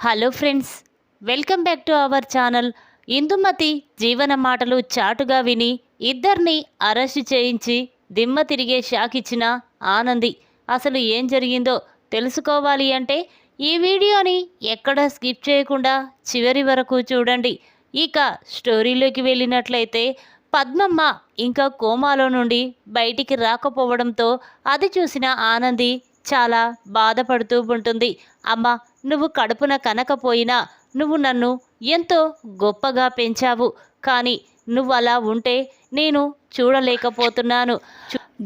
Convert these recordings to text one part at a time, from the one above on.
Hello friends, welcome back to our channel. Indumathi జీవన మాటలు చాటుగా విని ఇద్దరిని అరెస్ట్ చేయించి దిమ్మ తిరిగే షాక్ ఇచ్చిన ఆనంది. అసలు ఏం జరిగిందో తెలుసుకోవాలి అంటే ఈ వీడియోని ఎక్కడా స్కిప్ చేయకుండా చివరి వరకు చూడండి. ఇక స్టోరీలోకి వెళ్ళినట్లయితే పద్మమ్మ ఇంకా కోమాలో నుండి బయటికి రాకపోవడంతో అది చూసిన ఆనంది చాలా బాధపడుతూ ఉంటుంది. అమ్మ, నువ్వు కడుపున కనకపోయినా నువ్వు నన్ను ఎంతో గొప్పగా పెంచావు, కానీ నువ్వు అలా ఉంటే నేను చూడలేకపోతున్నాను.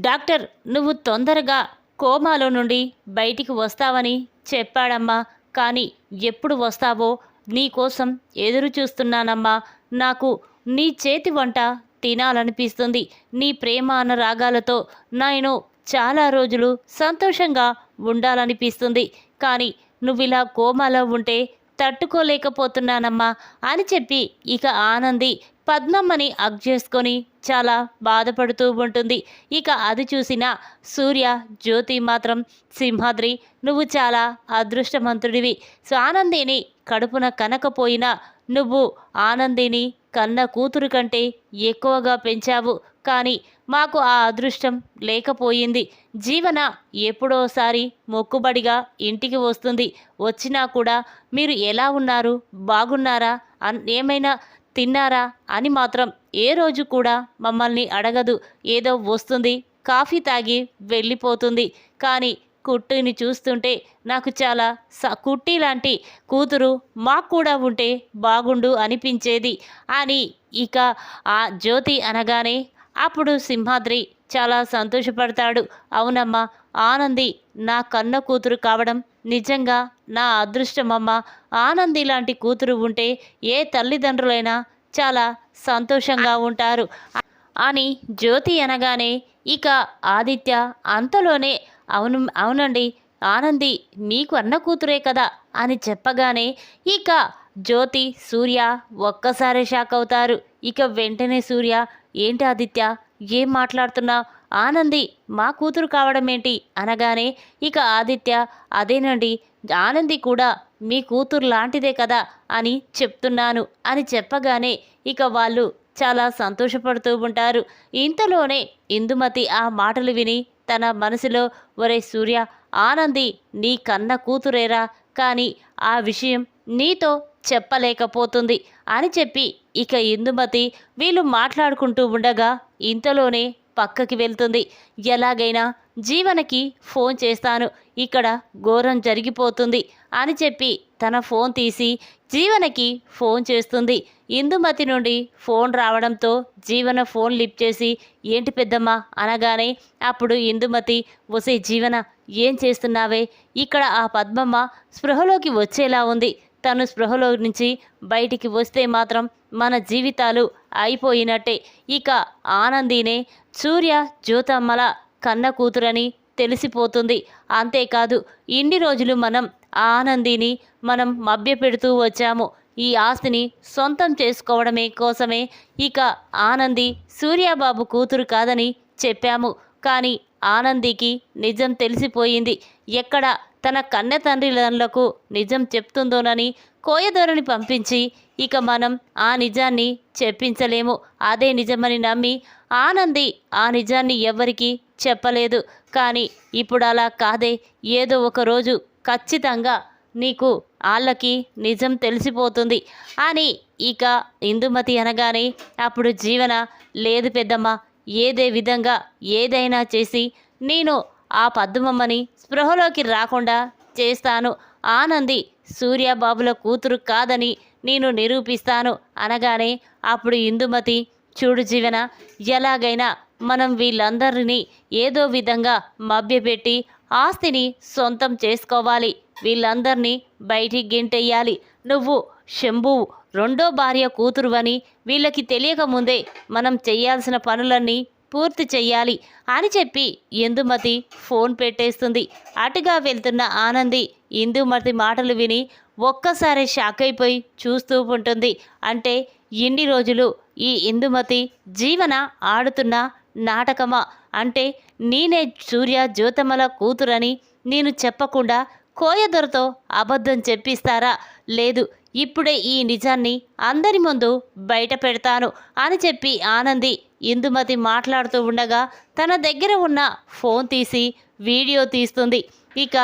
డాక్టర్ నువ్వు తొందరగా కోమాలో నుండి బయటికి వస్తావని చెప్పాడమ్మా, కానీ ఎప్పుడు వస్తావో నీకోసం ఎదురు చూస్తున్నానమ్మా. నాకు నీ చేతి వంట తినాలనిపిస్తుంది. నీ ప్రేమ అనురాగాలతో నేను చాలా రోజులు సంతోషంగా ఉండాలనిపిస్తుంది, కానీ నువ్విలా కోమాలో ఉంటే తట్టుకోలేకపోతున్నానమ్మా అని చెప్పి ఇక ఆనంది పద్మమ్మని హగ్ చేసుకొని చాలా బాధపడుతూ ఉంటుంది. ఇక అది చూసిన సూర్య, జ్యోతి మాత్రం సింహాద్రి నువ్వు చాలా అదృష్టవంతుడివి. సో ఆనందిని కడుపున కనకపోయినా నువ్వు ఆనందిని కన్న కూతురు కంటే ఎక్కువగా పెంచావు, కానీ మాకు ఆ అదృష్టం లేకపోయింది. జీవన ఎప్పుడోసారి మొక్కుబడిగా ఇంటికి వస్తుంది. వచ్చినా కూడా మీరు ఎలా ఉన్నారు, బాగున్నారా, ఏమైనా తిన్నారా అని మాత్రం ఏ రోజు కూడా మమ్మల్ని అడగదు. ఏదో వస్తుంది, కాఫీ తాగి వెళ్ళిపోతుంది. కానీ కుట్టిని చూస్తుంటే నాకు చాలా కుట్టి లాంటి కూతురు మాకు కూడా ఉంటే బాగుండు అనిపించేది అని ఇక ఆ జ్యోతి అనగానే అప్పుడు సింహాద్రి చాలా సంతోషపడతాడు. అవునమ్మా, ఆనంది నా కన్న కూతురు కావడం నిజంగా నా అదృష్టమమ్మా. ఆనంది లాంటి కూతురు ఉంటే ఏ తల్లిదండ్రులైనా చాలా సంతోషంగా ఉంటారు అని జ్యోతి అనగానే ఇక ఆదిత్య అంతలోనే అవునండి, ఆనంది మీకు అన్న కూతురే కదా అని చెప్పగానే ఇక జ్యోతి, సూర్య ఒక్కసారి షాక్ అవుతారు. ఇక వెంటనే సూర్య, ఏంటి ఆదిత్య, ఏం మాట్లాడుతున్నావు? ఆనంది మా కూతురు కావడం ఏంటి అనగానే ఇక ఆదిత్య, అదేనండి, ఆనంది కూడా మీ కూతురు లాంటిదే కదా అని చెప్తున్నాను అని చెప్పగానే ఇక వాళ్ళు చాలా సంతోషపడుతూ ఉంటారు. ఇంతలోనే ఇందుమతి ఆ మాటలు విని తన మనసులో, ఒరే సూర్య, ఆనంది నీ కన్న కూతురేరా, కానీ ఆ విషయం నీతో చెప్పలేకపోతుంది అని చెప్పి ఇక ఇందుమతి వీళ్ళు మాట్లాడుకుంటూ ఉండగా ఇంతలోనే పక్కకి వెళ్తుంది. ఎలాగైనా జీవనకి ఫోన్ చేస్తాను, ఇక్కడ ఘోరం జరిగిపోతుంది అని చెప్పి తన ఫోన్ తీసి జీవనకి ఫోన్ చేస్తుంది. ఇందుమతి నుండి ఫోన్ రావడంతో జీవన ఫోన్ లిఫ్ట్ చేసి, ఏంటి పెద్దమ్మ అనగానే అప్పుడు ఇందుమతి, ఒసే జీవన, ఏం చేస్తున్నావే? ఇక్కడ ఆ పద్మమ్మ స్పృహలోకి వచ్చేలా ఉంది. తను స్పృహలో నుంచి బయటికి వస్తే మాత్రం మన జీవితాలు అయిపోయినట్టే. ఇక ఆనందినే సూర్య, జ్యోతమ్మల కన్న కూతురని తెలిసిపోతుంది. అంతేకాదు, ఇన్ని రోజులు మనం ఆనందిని మనం మభ్యపెడుతూ వచ్చాము. ఈ ఆస్తిని సొంతం చేసుకోవడమే కోసమే ఇక ఆనంది సూర్యబాబు కూతురు కాదని చెప్పాము. కానీ ఆనందికి నిజం తెలిసిపోయింది. ఎక్కడ తన కన్నె తండ్రులకు నిజం చెప్తుందోనని కోయదొరని పంపించి ఇక మనం ఆ నిజాన్ని చెప్పించలేము. అదే నిజమని నమ్మి ఆనంది ఆ నిజాన్ని ఎవ్వరికీ చెప్పలేదు. కానీ ఇప్పుడు అలా కాదే, ఏదో ఒక రోజు ఖచ్చితంగా నీకు వాళ్ళకి నిజం తెలిసిపోతుంది అని ఇక ఇందుమతి అనగానే అప్పుడు జీవన, లేదు పెద్దమ్మ, ఏదే విధంగా ఏదైనా చేసి నేను ఆ పద్మమ్మని స్పృహలోకి రాకుండా చేస్తాను. ఆనంది సూర్యబాబుల కూతురు కాదని నేను నిరూపిస్తాను అనగానే అప్పుడు ఇందుమతి, చూడు జీవన, ఎలాగైనా మనం వీళ్ళందరినీ ఏదో విధంగా మభ్యపెట్టి ఆస్తిని సొంతం చేసుకోవాలి. వీళ్ళందరినీ బయటికి గెంటెయ్యాలి. నువ్వు శంభు రెండో భార్య కూతురువని వీళ్ళకి తెలియకముందే మనం చేయాల్సిన పనులన్నీ పూర్తి చెయ్యాలి అని చెప్పి ఇందుమతి ఫోన్ పెట్టేస్తుంది. అటుగా వెళ్తున్న ఆనంది ఇందుమతి మాటలు విని ఒక్కసారి షాక్ అయిపోయి చూస్తూ ఉంటుంది. అంటే ఇన్ని రోజులు ఈ ఇందుమతి జీవన ఆడుతున్న నాటకమా? అంటే నేనే సూర్య, జ్యోతమ్మల కూతురని నేను చెప్పకుండా కోయదొరతో అబద్ధం చెప్పిస్తారా? లేదు, ఇప్పుడే ఈ నిజాన్ని అందరి ముందు బయట పెడతాను అని చెప్పి ఆనంది ఇందుమతి మాట్లాడుతూ ఉండగా తన దగ్గర ఉన్న ఫోన్ తీసి వీడియో తీస్తుంది. ఇక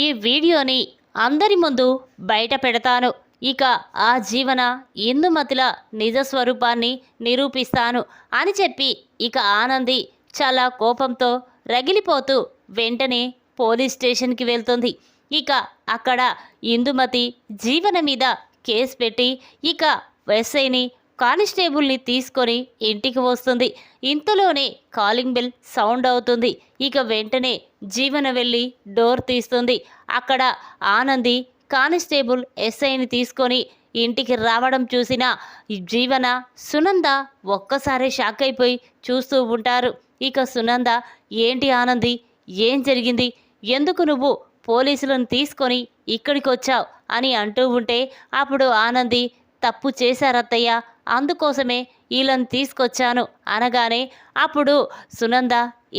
ఈ వీడియోని అందరి ముందు బయట పెడతాను, ఇక ఆ జీవన ఇందుమతిల నిజ స్వరూపాన్ని నిరూపిస్తాను అని చెప్పి ఇక ఆనంది చాలా కోపంతో రగిలిపోతూ వెంటనే పోలీస్ స్టేషన్కి వెళ్తుంది. ఇక అక్కడ ఇందుమతి జీవన మీద కేసు పెట్టి ఇక ఎస్ఐని కానిస్టేబుల్ని తీసుకొని ఇంటికి వస్తుంది. ఇంతలోనే కాలింగ్ బెల్ సౌండ్ అవుతుంది. ఇక వెంటనే జీవన వెళ్ళి డోర్ తీస్తుంది. అక్కడ ఆనంది కానిస్టేబుల్ ఎస్ఐని తీసుకొని ఇంటికి రావడం చూసిన జీవన సునంద ఒక్కసారి షాక్ అయిపోయి చూస్తూ ఉంటారు. ఇక సునంద, ఏంటి ఆనంది, ఏం జరిగింది, ఎందుకు నువ్వు పోలీసులను తీసుకొని ఇక్కడికి వచ్చావు అని అంటూ ఉంటే అప్పుడు ఆనంది, తప్పు చేశారత్తయ్య, అందుకోసమే వీళ్ళని తీసుకొచ్చాను అనగానే అప్పుడు సునంద,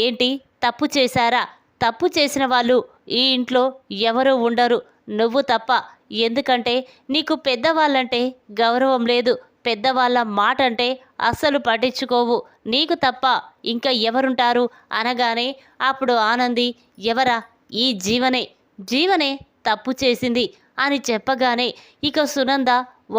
ఏంటి తప్పు చేశారా? తప్పు చేసిన వాళ్ళు ఈ ఇంట్లో ఎవరూ ఉండరు, నువ్వు తప్ప. ఎందుకంటే నీకు పెద్దవాళ్ళంటే గౌరవం లేదు, పెద్దవాళ్ళ మాట అంటే అస్సలు పట్టించుకోవు, నీకు తప్ప ఇంకా ఎవరుంటారు అనగానే అప్పుడు ఆనంది, ఎవరా? ఈ జీవనే తప్పు చేసింది అని చెప్పగానే ఇక సునంద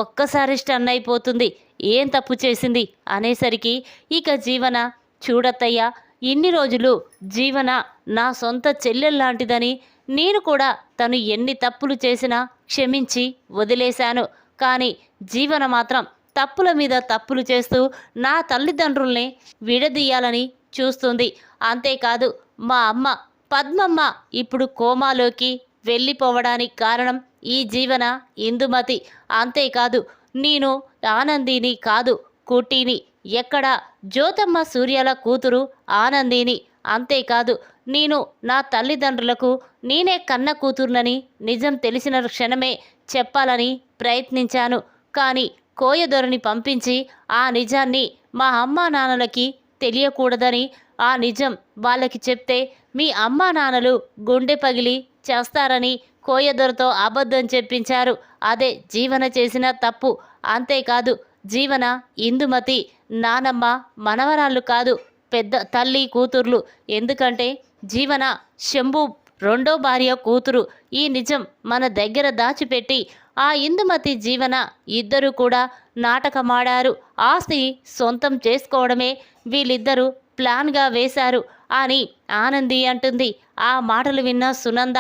ఒక్కసారి స్టన్ అయిపోతుంది. ఏం తప్పు చేసింది అనేసరికి ఇక జీవన, చూడత్తయ్య, ఇన్ని రోజులు జీవన నా సొంత చెల్లెల్లాంటిదని నేను కూడా తను ఎన్ని తప్పులు చేసినా క్షమించి వదిలేశాను. కానీ జీవన మాత్రం తప్పుల మీద తప్పులు చేస్తూ నా తల్లిదండ్రుల్ని విడదీయాలని చూస్తుంది. అంతేకాదు, మా అమ్మ పద్మమ్మ ఇప్పుడు కోమాలోకి వెళ్ళిపోవడానికి కారణం ఈ జీవన ఇందుమతి. అంతేకాదు, నేను ఆనందిని కాదు, కుట్టిని, ఎక్కడ జ్యోతమ్మ సూర్యాల కూతురు ఆనందిని. అంతేకాదు, నేను నా తల్లిదండ్రులకు నేనే కన్న కూతురునని నిజం తెలిసిన క్షణమే చెప్పాలని ప్రయత్నించాను. కానీ కోయదొరని పంపించి ఆ నిజాన్ని మా అమ్మా నాన్నలకి తెలియకూడదని, ఆ నిజం వాళ్ళకి చెప్తే మీ అమ్మా నాన్నలు గుండె పగిలి చేస్తారని కోయదొరతో అబద్ధం చెప్పించారు. అదే జీవన చేసిన తప్పు. అంతేకాదు, జీవన ఇందుమతి నానమ్మ మనవరాళ్ళు కాదు, పెద్ద తల్లి కూతుర్లు. ఎందుకంటే జీవన శంభు రెండో భార్య కూతురు. ఈ నిజం మన దగ్గర దాచిపెట్టి ఆ ఇందుమతి జీవన ఇద్దరు కూడా నాటకమాడారు. ఆస్తి సొంతం చేసుకోవడమే వీళ్ళిద్దరూ ప్లాన్గా వేశారు అని ఆనంది అంటుంది. ఆ మాటలు విన్న సునంద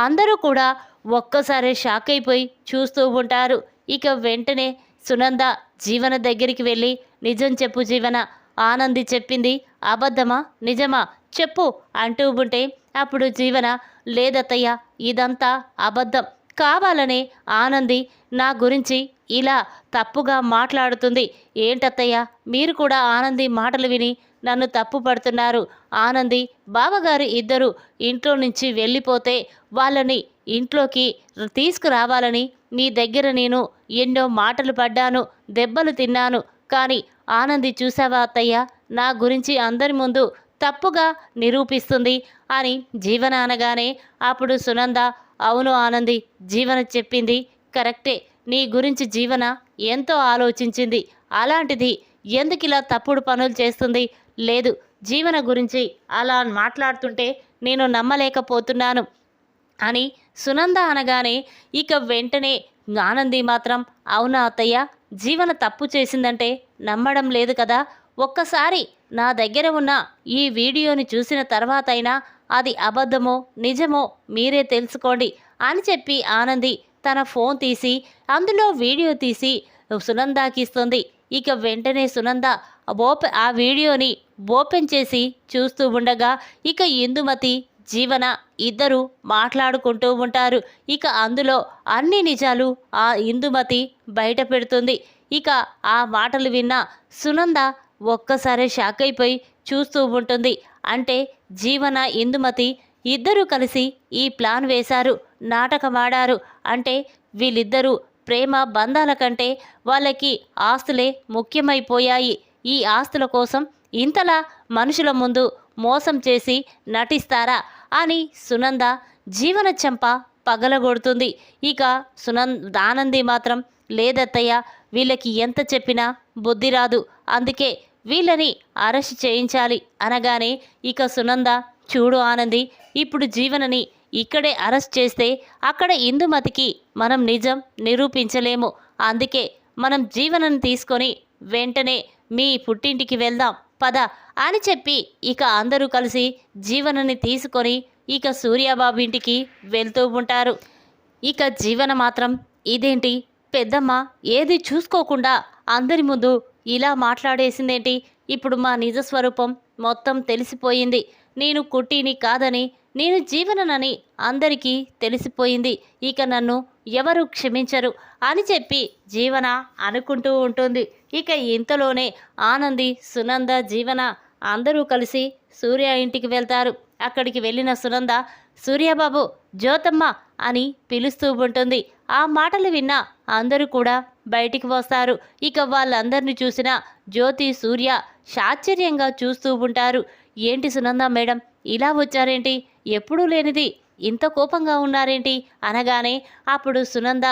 అందరూ కూడా ఒక్కసారి షాక్ అయిపోయి చూస్తూ ఉంటారు. ఇక వెంటనే సునంద జీవన దగ్గరికి వెళ్ళి, నిజం చెప్పు జీవన, ఆనంది చెప్పింది అబద్ధమా నిజమా చెప్పు అంటూ ఉంటే అప్పుడు జీవన, లేదత్తయ్య, ఇదంతా అబద్ధం, కావాలనే ఆనంది నా గురించి ఇలా తప్పుగా మాట్లాడుతుంది. ఏంటత్తయ్య, మీరు కూడా ఆనంది మాటలు విని నన్ను తప్పు పడుతున్నారు. ఆనంది బావగారు ఇద్దరు ఇంట్లో నుంచి వెళ్ళిపోతే వాళ్ళని ఇంట్లోకి తీసుకురావాలని మీ దగ్గర నేను ఎన్నో మాటలు పడ్డాను, దెబ్బలు తిన్నాను. కానీ ఆనంది చూసావా అత్తయ్య, నా గురించి అందరి ముందు తప్పుగా నిరూపిస్తుంది అని జీవన అనగానే అప్పుడు సునంద, అవును ఆనంది, జీవన చెప్పింది కరెక్టే, నీ గురించి జీవన ఎంతో ఆలోచించింది. అలాంటిది ఎందుకు ఇలా తప్పుడు పనులు చేస్తుంది? లేదు, జీవన గురించి అలా మాట్లాడుతుంటే నేను నమ్మలేకపోతున్నాను అని సునంద అనగానే ఇక వెంటనే ఆనంది మాత్రం, అవునా అత్తయ్య, జీవన తప్పు చేసిందంటే నమ్మడం లేదు కదా, ఒక్కసారి నా దగ్గర ఉన్న ఈ వీడియోని చూసిన తర్వాతైనా అది అబద్ధమో నిజమో మీరే తెలుసుకోండి అని చెప్పి ఆనంది తన ఫోన్ తీసి అందులో వీడియో తీసి సునందాకి ఇస్తుంది. ఇక వెంటనే సునంద ఆ వీడియోని ఓపెన్ చేసి చూస్తూ ఉండగా ఇక ఇందుమతి జీవన ఇద్దరు మాట్లాడుకుంటూ ఉంటారు. ఇక అందులో అన్ని నిజాలు ఆ ఇందుమతి బయట పెడుతుంది. ఇక ఆ మాటలు విన్న సునంద ఒక్కసారి షాక్ అయిపోయి చూస్తూ ఉంటుంది. అంటే జీవన ఇందుమతి ఇద్దరూ కలిసి ఈ ప్లాన్ వేశారు, నాటకమాడారు. అంటే వీళ్ళిద్దరూ ప్రేమ బంధాల కంటే వాళ్ళకి ఆస్తులే ముఖ్యమైపోయాయి. ఈ ఆస్తుల కోసం ఇంతలా మనుషుల ముందు మోసం చేసి నటిస్తారా అని సునంద జీవన చెంప పగలగొడుతుంది. ఇక ఆనంది మాత్రం లేదత్తయ్య, వీళ్ళకి ఎంత చెప్పినా బుద్ధి రాదు, అందుకే వీళ్ళని అరెస్ట్ చేయించాలి అనగానే ఇక సునంద, చూడు ఆనంది, ఇప్పుడు జీవనని ఇక్కడే అరెస్ట్ చేస్తే అక్కడ ఇందుమతికి మనం నిజం నిరూపించలేము, అందుకే మనం జీవనని తీసుకొని వెంటనే మీ పుట్టింటికి వెళ్దాం పద అని చెప్పి ఇక అందరూ కలిసి జీవనని తీసుకొని ఇక సూర్యాబాబు ఇంటికి వెళ్తూ ఉంటారు. ఇక జీవన మాత్రం, ఇదేంటి పెద్దమ్మ ఏది చూసుకోకుండా అందరి ముందు ఇలా మాట్లాడేసిందేంటి, ఇప్పుడు మా నిజ స్వరూపం మొత్తం తెలిసిపోయింది, నేను కుట్టిని కాదని నేను జీవననని అందరికీ తెలిసిపోయింది, ఇక నన్ను ఎవరు క్షమించరు అని చెప్పి జీవన అనుకుంటూ ఉంటుంది. ఇక ఇంతలోనే ఆనంది, సునంద, జీవన అందరూ కలిసి సూర్య ఇంటికి వెళ్తారు. అక్కడికి వెళ్ళిన సునంద, సూర్యబాబు, జ్యోతమ్మ అని పిలుస్తూ ఉంటుంది. ఆ మాటలు విన్న అందరూ కూడా బయటికి వస్తారు. ఇక వాళ్ళందరినీ చూసిన జ్యోతి, సూర్య ఆశ్చర్యంగా చూస్తూ ఉంటారు. ఏంటి సునంద మేడం ఇలా వచ్చారేంటి, ఎప్పుడూ లేనిది ఇంత కోపంగా ఉన్నారేంటి అనగానే అప్పుడు సునంద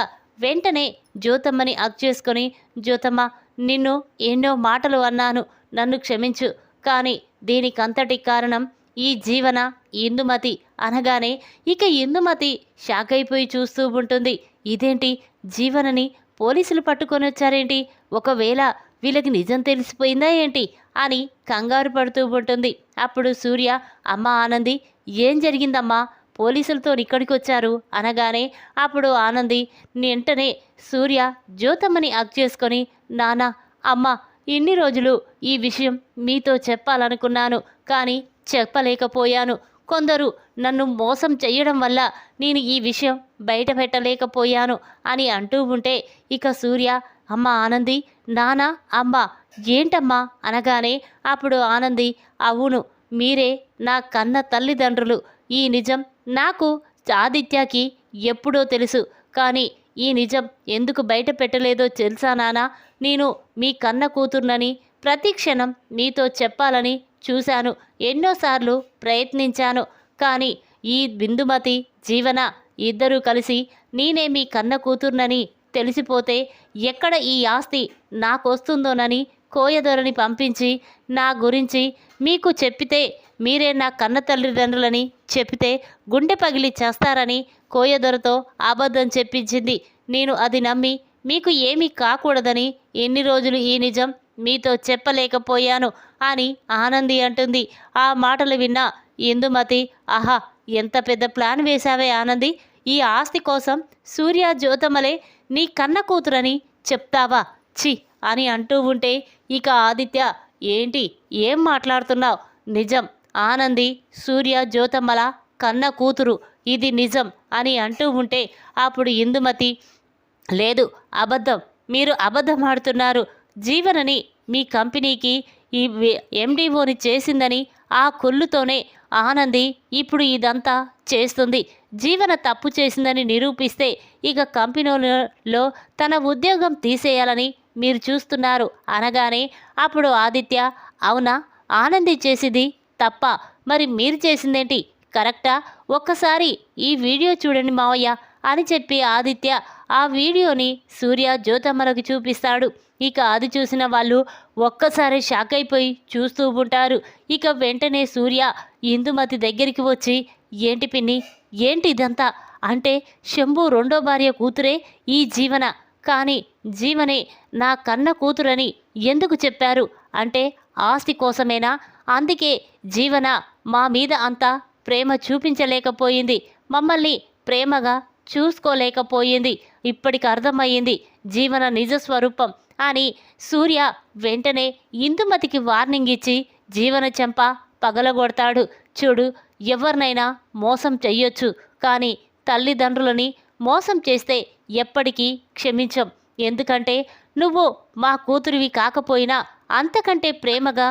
వెంటనే జ్యోతమ్మని హగ్ చేసుకొని, జ్యోతమ్మ, నిన్ను ఎన్నో మాటలు అన్నాను, నన్ను క్షమించు, కానీ దీనికంతటి కారణం ఈ జీవన, ఇందుమతి అనగానే ఇక ఇందుమతి షాక్ అయిపోయి చూస్తూ ఉంటుంది. ఇదేంటి, జీవనని పోలీసులు పట్టుకొని వచ్చారేంటి, ఒకవేళ వీళ్ళకి నిజం తెలిసిపోయిందా ఏంటి అని కంగారు పడుతూ ఉంటుంది. అప్పుడు సూర్య, అమ్మ ఆనంది, ఏం జరిగిందమ్మా, పోలీసులతో ఇక్కడికి వచ్చారు అనగానే అప్పుడు ఆనంది వెంటనే సూర్య జ్యోతమ్మని హగ్ చేసుకొని, నాన్న, అమ్మ, ఇన్ని రోజులు ఈ విషయం మీతో చెప్పాలనుకున్నాను, కానీ చెప్పలేకపోయాను, కొందరు నన్ను మోసం చేయడం వల్ల నేను ఈ విషయం బయట పెట్టలేకపోయాను అని అంటూ ఉంటే ఇక సూర్య, అమ్మ ఆనంది, నాన్న, అమ్మ, ఏంటమ్మా అనగానే అప్పుడు ఆనంది, అవును, మీరే నా కన్న తల్లిదండ్రులు, ఈ నిజం నాకు ఆదిత్యకి ఎప్పుడో తెలుసు, కానీ ఈ నిజం ఎందుకు బయట పెట్టలేదో తెలుసా నాన్న, నేను మీ కన్న కూతుర్నని ప్రతి క్షణం మీతో చెప్పాలని చూశాను, ఎన్నోసార్లు ప్రయత్నించాను, కానీ ఈ బిందుమతి, జీవన ఇద్దరూ కలిసి నేనే మీ కన్న కూతుర్నని తెలిసిపోతే ఎక్కడ ఈ ఆస్తి నాకొస్తుందోనని కోయదొరని పంపించి నా గురించి మీకు చెప్పితే మీరే నా కన్న తల్లిదండ్రులని చెప్పితే గుండె పగిలి చేస్తారని కోయదొరతో అబద్ధం చెప్పించింది. నేను అది నమ్మి మీకు ఏమీ కాకూడదని ఎన్ని రోజులు ఈ నిజం మీతో చెప్పలేకపోయాను అని ఆనంది అంటుంది. ఆ మాటలు విన్న ఇందుమతి, ఆహా, ఎంత పెద్ద ప్లాన్ వేశావే ఆనంది, ఈ ఆస్తి కోసం సూర్య, జ్యోతమలే నీ కన్న కూతురని చెప్తావా, చి అని అంటూ ఉంటే ఇక ఆదిత్య, ఏంటి, ఏం మాట్లాడుతున్నావు, నిజం, ఆనంది సూర్య, జ్యోతమ్మల కన్న కూతురు, ఇది నిజం అని అంటూ ఉంటే అప్పుడు ఇందుమతి, లేదు, అబద్ధం, మీరు అబద్ధం ఆడుతున్నారు, జీవనని మీ కంపెనీకి ఈ ఎండిఓని చేసిందని ఆ కొల్లుతోనే ఆనంది ఇప్పుడు ఇదంతా చేస్తుంది, జీవన తప్పు చేసిందని నిరూపిస్తే ఇక కంపెనీలో తన ఉద్యోగం తీసేయాలని మీరు చూస్తున్నారు అనగానే అప్పుడు ఆదిత్య, అవునా, ఆనంది చేసింది తప్ప, మరి మీరు చేసిందేంటి కరెక్టా, ఒక్కసారి ఈ వీడియో చూడండి మావయ్య అని చెప్పి ఆదిత్య ఆ వీడియోని సూర్య, జ్యోతమ్మలకు చూపిస్తాడు. ఇక అది చూసిన వాళ్ళు ఒక్కసారి షాక్ అయిపోయి చూస్తూ ఉంటారు. ఇక వెంటనే సూర్య ఇందుమతి దగ్గరికి వచ్చి, ఏంటి పిన్ని, ఏంటి ఇదంతా, అంటే శంభు రెండో భార్య కూతురే ఈ జీవన, కానీ జీవనే నా కన్న కూతురని ఎందుకు చెప్పారు, అంటే ఆస్తి కోసమేనా, అందుకే జీవన మా మీద అంతా ప్రేమ చూపించలేకపోయింది, మమ్మల్ని ప్రేమగా చూసుకోలేకపోయింది, ఇప్పటికి అర్థమయ్యింది జీవన నిజ స్వరూపం అని సూర్య వెంటనే ఇందుమతికి వార్నింగ్ ఇచ్చి జీవన చెంప పగలగొడతాడు. చూడు, ఎవరినైనా మోసం చెయ్యొచ్చు, కానీ తల్లిదండ్రులని మోసం చేస్తే ఎప్పటికీ క్షమించం, ఎందుకంటే నువ్వు మా కూతురివి కాకపోయినా అంతకంటే ప్రేమగా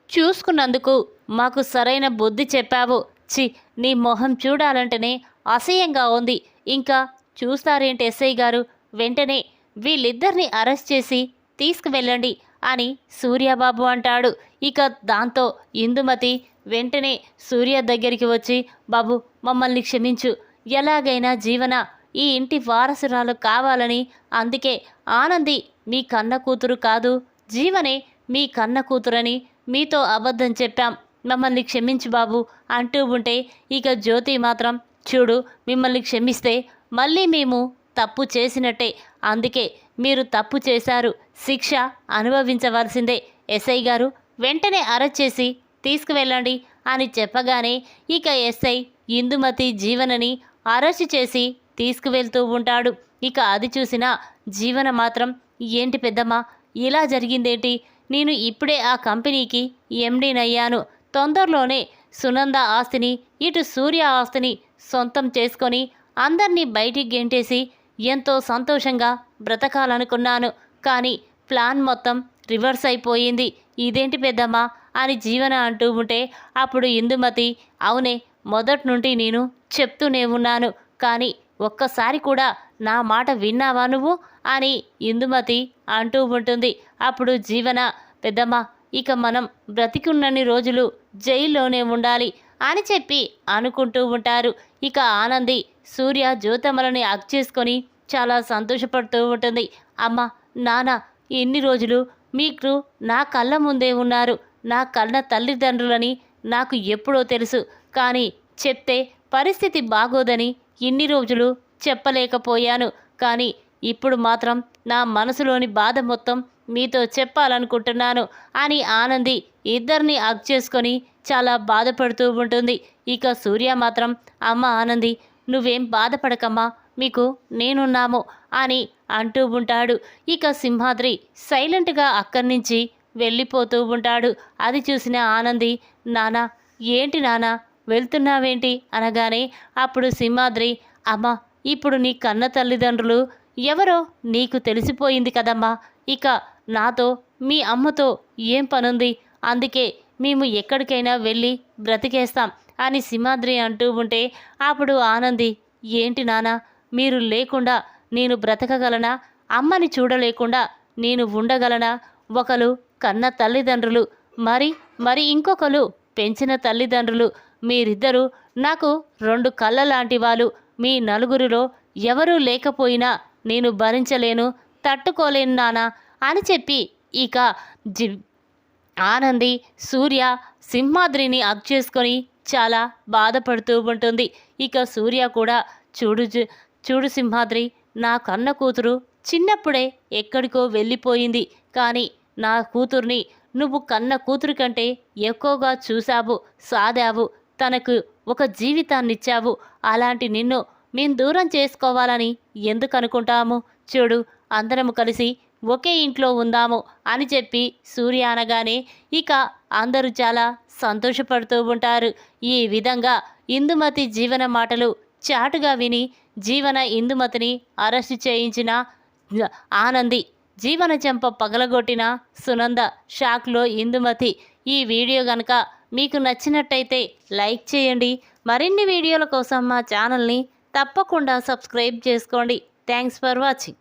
చూసుకున్నందుకు మాకు సరైన బుద్ధి చెప్పావు, చి నీ మొహం చూడాలంటేనే అసహ్యంగా ఉంది, ఇంకా చూస్తారేంటి ఎస్ఐ గారు, వెంటనే వీళ్ళిద్దరిని అరెస్ట్ చేసి తీసుకువెళ్ళండి అని సూర్యబాబు అంటాడు. ఇక దాంతో ఇందుమతి వెంటనే సూర్య దగ్గరికి వచ్చి, బాబు మమ్మల్ని క్షమించు, ఎలాగైనా జీవన ఈ ఇంటి వారసురాలు కావాలని, అందుకే ఆనంది మీ కన్న కూతురు కాదు, జీవనే మీ కన్న కూతురని మీతో అబద్ధం చెప్పాం, మమ్మల్ని క్షమించు బాబు అంటూ ఉంటే ఇక జ్యోతి మాత్రం, చూడు మిమ్మల్ని క్షమిస్తే మళ్ళీ మేము తప్పు చేసినట్టే, అందుకే మీరు తప్పు చేశారు, శిక్ష అనుభవించవలసిందే, ఎస్ఐ గారు వెంటనే అరెస్ట్ చేసి తీసుకువెళ్ళండి అని చెప్పగానే ఇక ఎస్ఐ ఇందుమతి జీవనని అరెస్ట్ చేసి తీసుకువెళ్తూ ఉంటాడు. ఇక అది చూసిన జీవన మాత్రం, ఏంటి పెద్దమ్మ ఇలా జరిగిందేంటి, నేను ఇప్పుడే ఆ కంపెనీకి ఎండీనయ్యాను, తొందరలోనే సునంద ఆస్తిని ఇటు సూర్య ఆస్తిని సొంతం చేసుకొని అందరినీ బయటికి గెంటేసి ఎంతో సంతోషంగా బ్రతకాలనుకున్నాను, కానీ ప్లాన్ మొత్తం రివర్స్ అయిపోయింది, ఇదేంటి పెద్దమ్మా అని జీవన అంటూ ఉంటే అప్పుడు ఇందుమతి, అవునే మొదటి నుండి నేను చెప్తూనే ఉన్నాను, కానీ ఒక్కసారి కూడా నా మాట విన్నావా నువ్వు అని ఇందుమతి అంటూ ఉంటుంది. అప్పుడు జీవన, పెద్దమ్మ ఇక మనం బ్రతికున్నన్ని రోజులు జైల్లోనే ఉండాలి అని చెప్పి అనుకుంటూ ఉంటారు. ఇక ఆనంది సూర్య జ్యోతమ్మలని హగ్ చేసుకొని చాలా సంతోషపడుతూ ఉంటుంది. అమ్మ నాన్న ఎన్ని రోజులు మీకు నా కళ్ళ ముందే ఉన్నారు, నా కళ్ళ తల్లిదండ్రులని నాకు ఎప్పుడో తెలుసు, కానీ చెప్తే పరిస్థితి బాగోదని ఇన్ని రోజులు చెప్పలేకపోయాను, కానీ ఇప్పుడు మాత్రం నా మనసులోని బాధ మొత్తం మీతో చెప్పాలనుకుంటున్నాను అని ఆనంది ఇద్దరిని హగ్ చేసుకొని చాలా బాధపడుతూ ఉంటుంది. ఇక సూర్య మాత్రం, అమ్మ ఆనంది నువ్వేం బాధపడకమ్మా, మీకు నేనున్నాము అని అంటూ ఉంటాడు. ఇక సింహాద్రి సైలెంట్గా అక్కడి నుంచి వెళ్ళిపోతూ ఉంటాడు. అది చూసిన ఆనంది, నానా ఏంటి నానా వెళ్తున్నావేంటి అనగానే అప్పుడు సింహాద్రి, అమ్మ ఇప్పుడు నీ కన్న తల్లిదండ్రులు ఎవరో నీకు తెలిసిపోయింది కదమ్మా, ఇక నాతో మీ అమ్మతో ఏం పనుంది, అందుకే మేము ఎక్కడికైనా వెళ్ళి బ్రతికేస్తాం అని సింహాద్రి అంటూ ఉంటే అప్పుడు ఆనంది, ఏంటి నానా మీరు లేకుండా నేను బ్రతకగలనా, అమ్మని చూడలేకుండా నేను ఉండగలనా, ఒకరు కన్న తల్లిదండ్రులు, మరి ఇంకొకరు పెంచిన తల్లిదండ్రులు, మీరిద్దరూ నాకు రెండు కళ్ళ లాంటి వాళ్ళు, మీ నలుగురిలో ఎవరూ లేకపోయినా నేను భరించలేను, తట్టుకోలేను నానా అని చెప్పి ఇక ఆనంది సూర్య సింహాద్రిని హగ్ చేసుకొని చాలా బాధపడుతూ ఉంటుంది. ఇక సూర్య కూడా, చూడు సింహాద్రి, నా కన్న కూతురు చిన్నప్పుడే ఎక్కడికో వెళ్ళిపోయింది, కానీ నా కూతుర్ని నువ్వు కన్న కూతురు కంటే ఎక్కువగా చూశావు, సాదావు, తనకు ఒక జీవితాన్నిచ్చావు, అలాంటి నిన్ను మేము దూరం చేసుకోవాలని ఎందుకు అనుకుంటాము, చూడు అందరము కలిసి ఒకే ఇంట్లో ఉందాము అని చెప్పి సూర్య అనగానే ఇక అందరూ చాలా సంతోషపడుతూ ఉంటారు. ఈ విధంగా ఇందుమతి జీవన మాటలు చాటుగా విని జీవన ఇందుమతిని అరెస్టు చేయించిన ఆనంది, జీవన చెంప పగలగొట్టిన సునంద, షాక్లో ఇందుమతి. ఈ వీడియో కనుక మీకు నచ్చినట్టయితే లైక్ చేయండి. మరిన్ని వీడియోల కోసం మా ఛానల్ని తప్పకుండా సబ్స్క్రైబ్ చేసుకోండి. Thanks for watching.